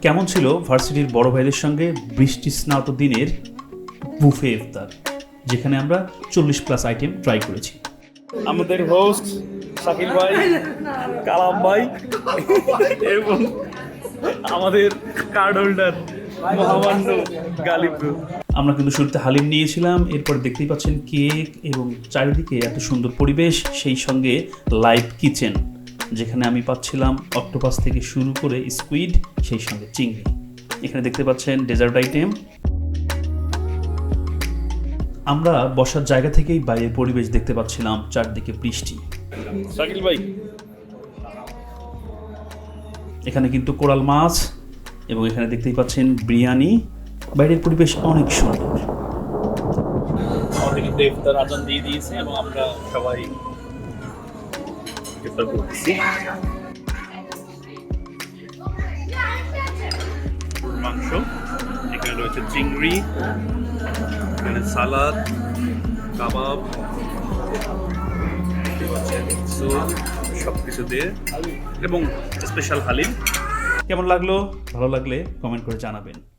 কেমন ছিল ভার্সিটির বড় ভাইদের সঙ্গে বৃষ্টি স্নাত দিনের বুফে ইফতার, যেখানে আমরা 40+ আইটেম ট্রাই করেছি। আমাদের হোস্ট শাকিল ভাই, কালাম ভাই এবং আমাদের কার্ড হোল্ডার মহামান্য গালিব। আমরা কিন্তু শুরুতে হালিম নিয়েছিলাম, এরপর দেখতেই পাচ্ছেন কেক এবং চারিদিকে এত সুন্দর পরিবেশ, সেই সঙ্গে লাইভ কিচেন, যেখানে আমি পাচ্ছিলাম অক্টোপাস থেকে শুরু করে স্কুইড, সেই সঙ্গে চিংড়ি। এখানে দেখতে পাচ্ছেন ডেজার্ট আইটেম। আমরা বসার জায়গা থেকেই বাইরের পরিবেশ দেখতে পাচ্ছিলাম, চারদিকে বৃষ্টি। শাকিল ভাই, এখানে কিন্তু কোরাল মাছ এবং এখানে দেখতেই পাচ্ছেন বিরিয়ানি। বাইরের পরিবেশ অনেক সুন্দর। আমাদের কিন্তু ইফতার আজান দিয়ে দিয়েছে এবং আমরা সবাই ইফতার করতেছি। মাংস, এখানে রয়েছে চিংড়ি, এখানে সালাদ, কাবাব, সব কিছু দিয়ে এবং স্পেশাল হালিম। কেমন লাগলো? ভালো লাগলে কমেন্ট করে জানাবেন।